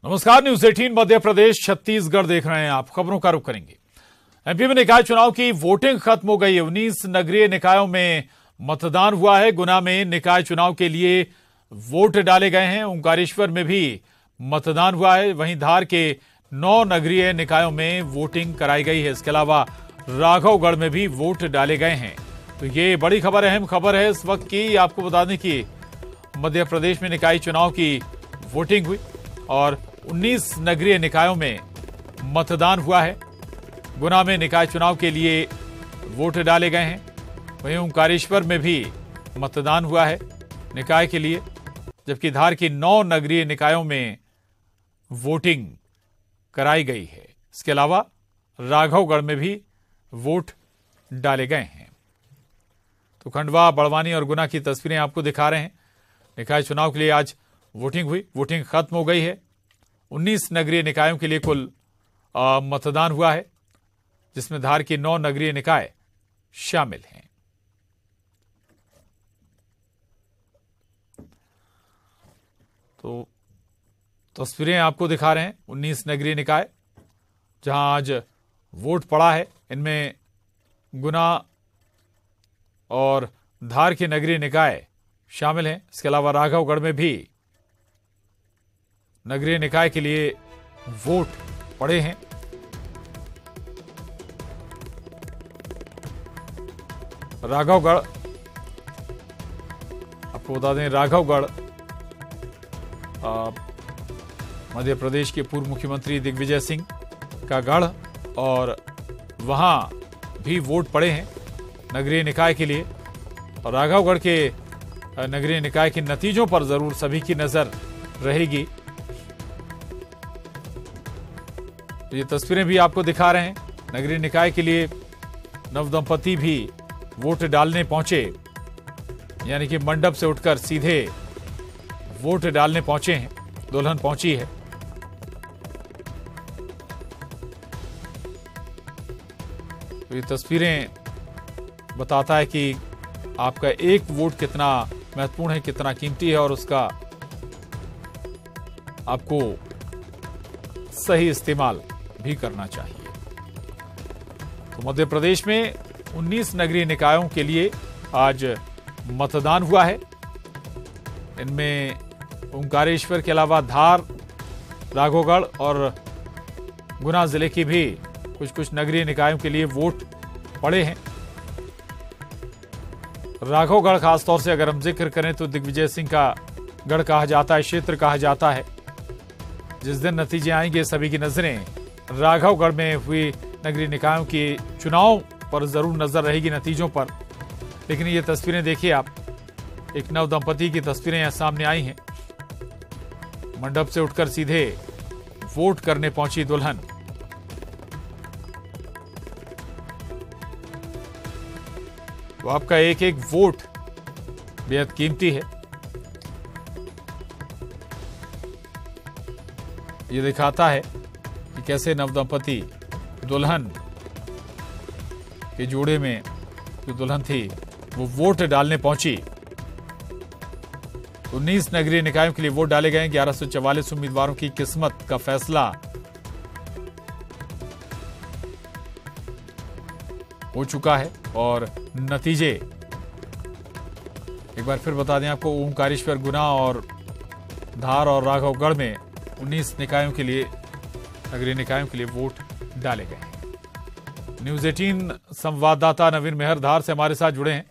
नमस्कार, न्यूज 18 मध्य प्रदेश छत्तीसगढ़ देख रहे हैं आप। खबरों का रुख करेंगे। एमपी में निकाय चुनाव की वोटिंग खत्म हो गई। 19 नगरीय निकायों में मतदान हुआ है। गुना में निकाय चुनाव के लिए वोट डाले गए हैं। ओंकारेश्वर में भी मतदान हुआ है। वहीं धार के 9 नगरीय निकायों में वोटिंग कराई गई है। इसके अलावा राघवगढ़ में भी वोट डाले गए हैं। तो ये बड़ी खबर, अहम खबर है इस वक्त की। आपको बता दें कि मध्य प्रदेश में निकाय चुनाव की वोटिंग हुई और 19 नगरीय निकायों में मतदान हुआ है। गुना में निकाय चुनाव के लिए वोट डाले गए हैं। वहीं ओंकारेश्वर में भी मतदान हुआ है निकाय के लिए, जबकि धार की 9 नगरीय निकायों में वोटिंग कराई गई है। इसके अलावा राघवगढ़ में भी वोट डाले गए हैं। तो खंडवा, बड़वानी और गुना की तस्वीरें आपको दिखा रहे हैं। निकाय चुनाव के लिए आज वोटिंग हुई। वोटिंग खत्म हो गई है। 19 नगरीय निकायों के लिए कुल मतदान हुआ है, जिसमें धार की 9 नगरीय निकाय शामिल हैं। तो तस्वीरें आपको दिखा रहे हैं 19 नगरीय निकाय जहां आज वोट पड़ा है। इनमें गुना और धार के नगरीय निकाय शामिल हैं। इसके अलावा राघवगढ़ में भी नगरीय निकाय के लिए वोट पड़े हैं। राघवगढ़, आपको बता दें, राघवगढ़ मध्य प्रदेश के पूर्व मुख्यमंत्री दिग्विजय सिंह का गढ़, और वहां भी वोट पड़े हैं नगरीय निकाय के लिए। और राघवगढ़ के नगरीय निकाय के नतीजों पर जरूर सभी की नजर रहेगी। ये तस्वीरें भी आपको दिखा रहे हैं। नगरीय निकाय के लिए नवदंपति भी वोट डालने पहुंचे, यानी कि मंडप से उठकर सीधे वोट डालने पहुंचे हैं। दुल्हन पहुंची है। तो ये तस्वीरें बताता है कि आपका एक वोट कितना महत्वपूर्ण है, कितना कीमती है, और उसका आपको सही इस्तेमाल भी करना चाहिए। तो मध्य प्रदेश में 19 नगरीय निकायों के लिए आज मतदान हुआ है। इनमें ओंकारेश्वर के अलावा धार, राघवगढ़ और गुना जिले की भी कुछ नगरीय निकायों के लिए वोट पड़े हैं। राघवगढ़ खासतौर से अगर हम जिक्र करें तो दिग्विजय सिंह का गढ़ कहा जाता है, क्षेत्र कहा जाता है। जिस दिन नतीजे आएंगे सभी की नजरें राघवगढ़ में हुई नगरीय निकायों के चुनाव पर जरूर नजर रहेगी, नतीजों पर। लेकिन ये तस्वीरें देखिए आप, एक नव दंपति की तस्वीरें यहां सामने आई हैं। मंडप से उठकर सीधे वोट करने पहुंची दुल्हन। तो आपका एक एक वोट बेहद कीमती है। ये दिखाता है कि कैसे नवदंपति दुल्हन के जोड़े में जो दुल्हन थी वो वोट डालने पहुंची। 19 नगरीय निकायों के लिए वोट डाले गए। 1144 उम्मीदवारों की किस्मत का फैसला हो चुका है। और नतीजे एक बार फिर बता दें आपको, ओंकारेश्वर, गुना और धार और राघवगढ़ में 19 निकायों के लिए, नगरीय निकायों के लिए वोट डाले गए हैं। न्यूज 18 संवाददाता नवीन मेहर धार से हमारे साथ जुड़े हैं।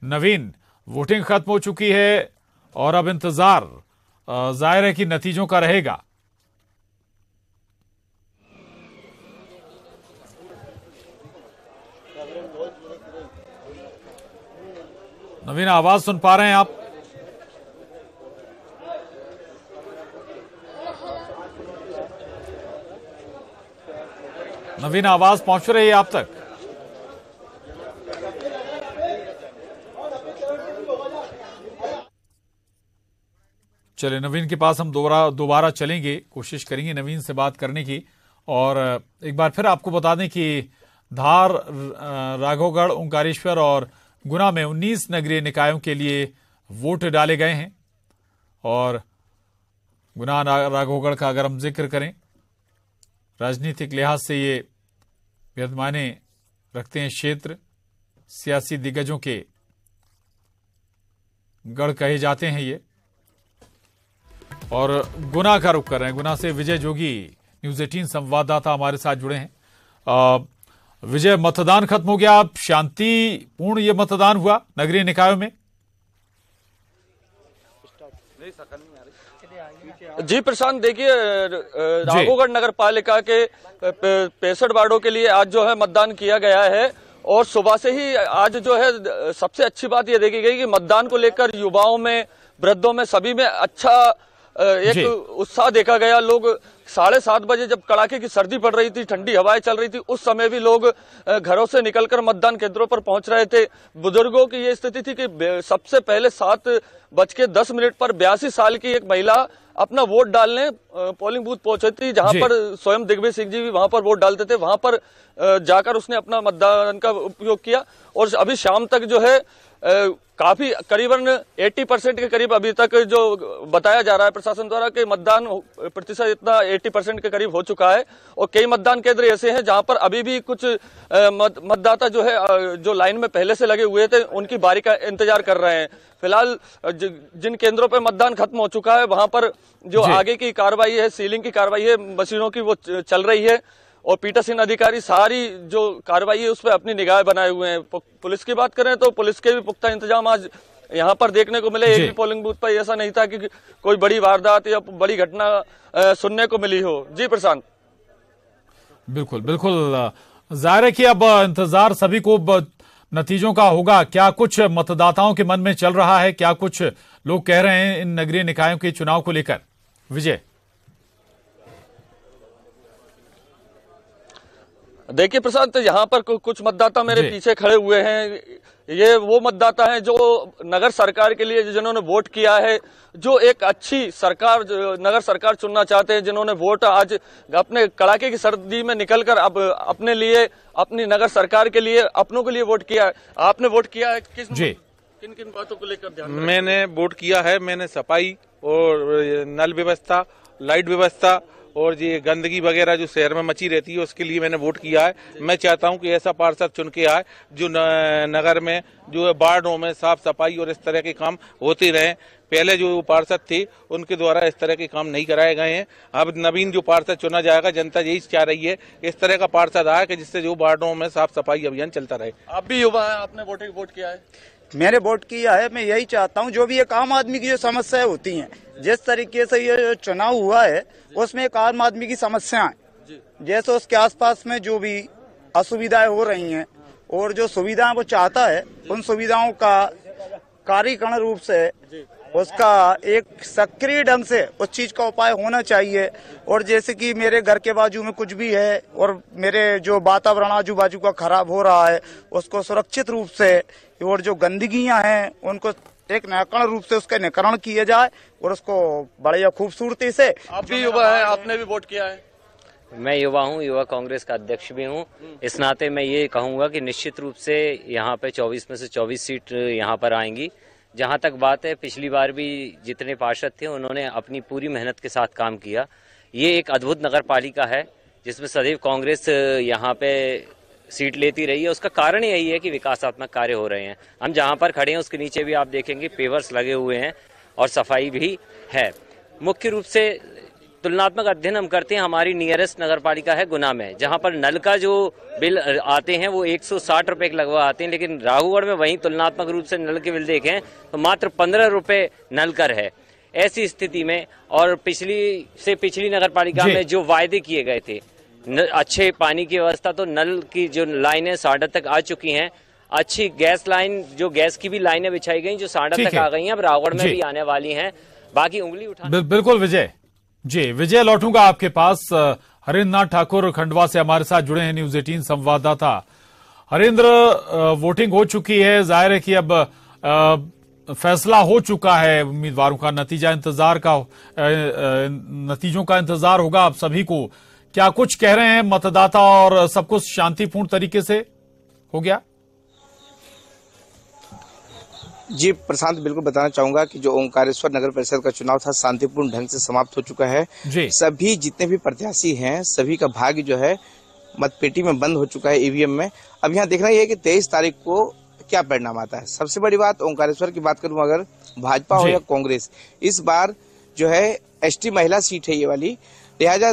नवीन, वोटिंग खत्म हो चुकी है और अब इंतजार जाहिर है कि नतीजों का रहेगा। नवीन, आवाज सुन पा रहे हैं आप? नवीन, आवाज पहुंच रही है आप तक? चलिए, नवीन के पास हम दोबारा चलेंगे, कोशिश करेंगे नवीन से बात करने की। और एक बार फिर आपको बता दें कि धार, राघवगढ़, ओंकारेश्वर और गुना में 19 नगरीय निकायों के लिए वोट डाले गए हैं। और गुना राघवगढ़ का अगर हम जिक्र करें, राजनीतिक लिहाज से ये बेहद मायने रखते हैं क्षेत्र, सियासी दिग्गजों के गढ़ कहे जाते हैं ये। और गुना का रुख कर रहे हैं, गुना से विजय जोगी न्यूज़ 18 संवाददाता हमारे साथ जुड़े हैं। विजय, मतदान खत्म हो गया, अब शांतिपूर्ण ये मतदान हुआ नगरीय निकायों में? जी प्रशांत, देखिए राघवगढ़ नगर पालिका के 65 वार्डों के लिए आज जो है मतदान किया गया है। और सुबह से ही आज जो है सबसे अच्छी बात यह देखी गई कि मतदान को लेकर युवाओं में, वृद्धों में, सभी में अच्छा एक उत्साह देखा गया। लोग 7:30 बजे जब कड़ाके की सर्दी पड़ रही थी, ठंडी हवाएं चल रही थी, उस समय भी लोग घरों से निकलकर मतदान केंद्रों पर पहुंच रहे थे। बुजुर्गों की ये स्थिति थी कि सबसे पहले 7:10 पर 82 साल की एक महिला अपना वोट डालने पोलिंग बूथ पहुंची थी, जहां पर स्वयं दिग्विजय सिंह जी भी वहां पर वोट डालते थे। वहां पर जाकर उसने अपना मतदान का उपयोग किया। और अभी शाम तक जो है काफी करीबन 80% के करीब अभी तक जो बताया जा रहा है प्रशासन द्वारा कि मतदान प्रतिशत इतना 80% के करीब हो चुका है। और कई मतदान केंद्र ऐसे हैं जहां पर अभी भी कुछ मतदाता जो है जो लाइन में पहले से लगे हुए थे, उनकी बारी का इंतजार कर रहे हैं। फिलहाल जिन केंद्रों पर मतदान खत्म हो चुका है, वहां पर जो आगे की कार्रवाई है, सीलिंग की कार्रवाई है मशीनों की, वो चल रही है। और पीठासीन अधिकारी सारी जो कार्रवाई है उस पर अपनी निगाह बनाए हुए हैं। पुलिस की बात करें तो पुलिस के भी पुख्ता इंतजाम आज यहाँ पर देखने को मिले। एक भी पोलिंग बूथ पर ऐसा नहीं था कि कोई बड़ी वारदात या बड़ी घटना सुनने को मिली हो। जी प्रशांत। बिल्कुल बिल्कुल, जाहिर है कि अब इंतजार सभी को नतीजों का होगा। क्या कुछ मतदाताओं के मन में चल रहा है, क्या कुछ लोग कह रहे हैं इन नगरीय निकायों के चुनाव को लेकर? विजय, देखिए प्रशांत, यहाँ पर कुछ मतदाता मेरे पीछे खड़े हुए हैं। ये वो मतदाता हैं जो नगर सरकार के लिए जिन्होंने वोट किया है, जो एक अच्छी सरकार, नगर सरकार चुनना चाहते हैं, जिन्होंने वोट आज अपने कड़ाके की सर्दी में निकलकर अब अपने लिए, अपनी नगर सरकार के लिए, अपनों के लिए वोट किया है। आपने वोट किया है, किन किन बातों को लेकर ध्यान? मैंने वोट किया है, मैंने सफाई और नल व्यवस्था, लाइट व्यवस्था और ये गंदगी वगैरह जो शहर में मची रहती है उसके लिए मैंने वोट किया है। मैं चाहता हूं कि ऐसा पार्षद चुन के आए जो नगर में, जो वार्डों में साफ सफाई और इस तरह के काम होते रहे। पहले जो पार्षद थे उनके द्वारा इस तरह के काम नहीं कराए गए हैं। अब नवीन जो पार्षद चुना जाएगा, जनता यही चाह रही है इस तरह का पार्षद आए कि जिससे जो वार्डों में साफ सफाई अभियान चलता रहे। आप भी युवा है, आपने वोट किया है? मैंने वोट किया है। मैं यही चाहता हूं जो भी एक आम आदमी की जो समस्याएं होती हैं, जिस तरीके से ये चुनाव हुआ है उसमें एक आम आदमी की समस्याएं, जैसे उसके आसपास में जो भी असुविधाएं हो रही हैं और जो सुविधाएं वो चाहता है, उन सुविधाओं का कार्यकरण रूप से उसका एक सक्रिय ढंग से उस चीज का उपाय होना चाहिए। और जैसे कि मेरे घर के बाजू में कुछ भी है और मेरे जो वातावरण आजू बाजू का खराब हो रहा है, उसको सुरक्षित रूप से, और जो गंदगियां हैं उनको एक निराकरण रूप से उसका निराकरण किया जाए और उसको बढ़िया खूबसूरती से। आप भी युवा है, आपने भी वोट किया है? मैं युवा हूँ, युवा कांग्रेस का अध्यक्ष भी हूँ। इस नाते मैं ये कहूँगा कि निश्चित रूप से यहाँ पे 24 में से 24 सीट यहाँ पर आएंगी। जहाँ तक बात है, पिछली बार भी जितने पार्षद थे उन्होंने अपनी पूरी मेहनत के साथ काम किया। ये एक अद्भुत नगर पालिका है जिसमें सदैव कांग्रेस यहाँ पे सीट लेती रही है। उसका कारण यही है कि विकासात्मक कार्य हो रहे हैं। हम जहाँ पर खड़े हैं उसके नीचे भी आप देखेंगे पेवर्स लगे हुए हैं और सफाई भी है। मुख्य रूप से तुलनात्मक अध्ययन हम करते हैं, हमारी नियरेस्ट नगर पालिका है गुना में, जहां पर नल का जो बिल आते हैं वो 160 रुपए के लगभग आते हैं, लेकिन राघवगढ़ में वहीं तुलनात्मक रूप से नल के बिल देखें तो मात्र 15 रुपए नल कर है। ऐसी स्थिति में और पिछली नगर पालिका में जो वायदे किए गए थे, अच्छे पानी की व्यवस्था, तो नल की जो लाइनें साढ़ा तक आ चुकी हैं। अच्छी गैस लाइन, जो गैस की भी लाइनें बिछाई गई जो साढ़ा तक आ गई हैं, अब राघवगढ़ में भी आने वाली हैं। बाकी उंगली उठा। बिल्कुल विजय जी, विजय लौटूंगा आपके पास। हरेंद्र नाथ ठाकुर खंडवा से हमारे साथ जुड़े हैं, न्यूज़ 18 संवाददाता। हरेंद्र, वोटिंग हो चुकी है, जाहिर है कि अब फैसला हो चुका है उम्मीदवारों का, नतीजों का इंतजार होगा अब सभी को। क्या कुछ कह रहे हैं मतदाता और सब कुछ शांतिपूर्ण तरीके से हो गया? जी प्रशांत, बिल्कुल बताना चाहूंगा कि जो ओंकारेश्वर नगर परिषद का चुनाव था शांतिपूर्ण ढंग से समाप्त हो चुका है। सभी जितने भी प्रत्याशी हैं सभी का भाग्य जो है मतपेटी में बंद हो चुका है, ईवीएम में। अब यहाँ देखना यह है कि 23 तारीख को क्या परिणाम आता है। सबसे बड़ी बात ओंकारेश्वर की बात करूं, अगर भाजपा हो या कांग्रेस, इस बार जो है एसटी महिला सीट है ये वाली, लिहाजा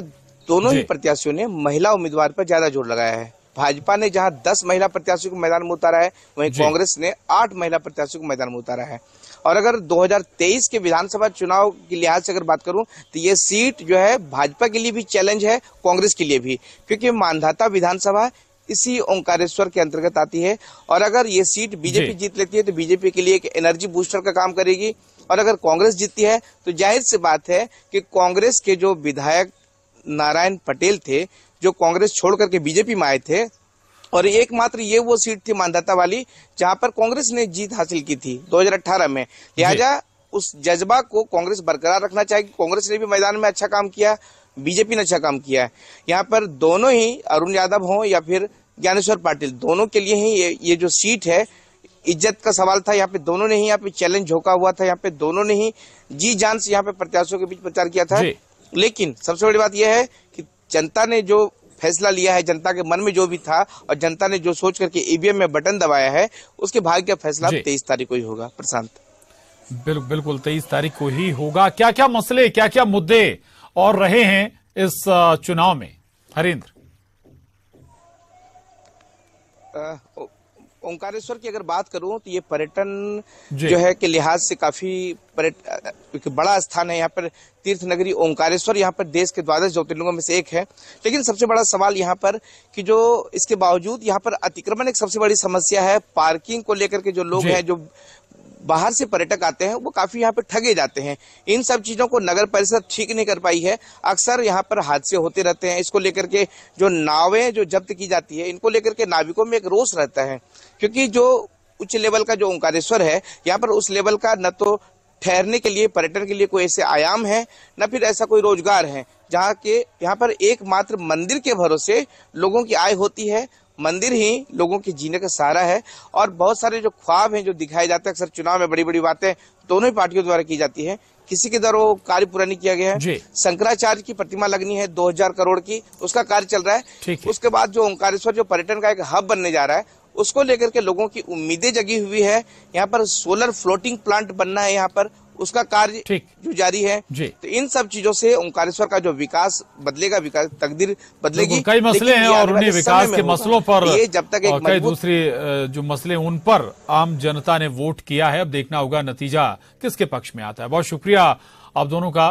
दोनों ही प्रत्याशियों ने महिला उम्मीदवार पर ज्यादा जोर लगाया है। भाजपा ने जहां 10 महिला प्रत्याशियों को मैदान में उतारा है, वहीं कांग्रेस ने 8 महिला प्रत्याशियों को मैदान में उतारा है। और अगर 2023 के विधानसभा चुनाव के लिहाज से अगर बात करूं तो ये सीट जो है भाजपा के लिए भी चैलेंज है, कांग्रेस के लिए भी, क्योंकि मांधाता विधानसभा इसी ओंकारेश्वर के अंतर्गत आती है। और अगर ये सीट बीजेपी जीत लेती है तो बीजेपी के लिए एक एनर्जी बूस्टर का काम करेगी। और अगर कांग्रेस जीतती है तो जाहिर सी बात है कि कांग्रेस के जो विधायक नारायण पटेल थे, जो कांग्रेस छोड़ करके बीजेपी में आए थे, और एकमात्र ये वो सीट थी मांधाता वाली जहां पर कांग्रेस ने जीत हासिल की थी 2018 में। लिहाजा उस जज्बा को कांग्रेस बरकरार रखना चाहेगी। कांग्रेस ने भी मैदान में अच्छा काम किया, बीजेपी ने अच्छा काम किया है। यहाँ पर दोनों ही, अरुण यादव हो या फिर ज्ञानेश्वर पाटिल, दोनों के लिए ही ये जो सीट है इज्जत का सवाल था। यहाँ पे दोनों ने ही यहाँ पे चैलेंज झोंका हुआ था, यहाँ पे दोनों ने ही जी जान से यहाँ पे प्रत्याशियों के बीच प्रचार किया था। लेकिन सबसे बड़ी बात यह है कि जनता ने जो फैसला लिया है, जनता के मन में जो भी था और जनता ने जो सोच करके ईवीएम में बटन दबाया है, उसके भाग्य का फैसला 23 तारीख को ही होगा। प्रशांत, बिल्कुल 23 तारीख को ही होगा। क्या क्या मसले, क्या क्या मुद्दे और रहे हैं इस चुनाव में, हरेंद्र? ओंकारेश्वर की अगर बात करूं तो ये पर्यटन जो है के लिहाज से काफी बड़ा स्थान है। यहाँ पर तीर्थ नगरी ओंकारेश्वर यहाँ पर देश के 12 ज्योतिर्लिंगों में से एक है। लेकिन सबसे बड़ा सवाल यहाँ पर कि जो इसके बावजूद यहाँ पर अतिक्रमण एक सबसे बड़ी समस्या है। पार्किंग को लेकर के जो लोग हैं, जो बाहर से पर्यटक आते हैं, वो काफी यहाँ पे ठगे जाते हैं। इन सब चीजों को नगर परिषद ठीक नहीं कर पाई है। अक्सर यहाँ पर हादसे होते रहते हैं। इसको लेकर के जो नावें जो जब्त की जाती है, इनको लेकर के नाविकों में एक रोष रहता है, क्योंकि जो उच्च लेवल का जो ओंकारेश्वर है, यहाँ पर उस लेवल का न तो ठहरने के लिए, पर्यटन के लिए कोई ऐसे आयाम है, न फिर ऐसा कोई रोजगार है, जहाँ के यहाँ पर एकमात्र मंदिर के भरोसे लोगों की आय होती है। मंदिर ही लोगों के जीने का सहारा है। और बहुत सारे जो ख्वाब हैं जो दिखाए जाते हैं, अक्सर चुनाव में बड़ी बड़ी बातें दोनों ही पार्टियों द्वारा की जाती है। किसी के द्वारा वो कार्य पूरा नहीं किया गया है। शंकराचार्य की प्रतिमा लगनी है 2000 करोड़ की, उसका कार्य चल रहा है। उसके बाद जो ओंकारेश्वर जो पर्यटन का एक हब बनने जा रहा है, उसको लेकर के लोगों की उम्मीदें जगी हुई है। यहाँ पर सोलर फ्लोटिंग प्लांट बनना है, यहाँ पर उसका कार्य जो जारी है। तो इन सब चीजों से ओंकारेश्वर का जो विकास बदलेगा, विकास तकदीर बदलेगी। कई मसले हैं और उन्हीं विकास के मसलों पर ये जब तक एक कई दूसरे जो मसले, उन पर आम जनता ने वोट किया है। अब देखना होगा नतीजा किसके पक्ष में आता है। बहुत शुक्रिया आप दोनों का।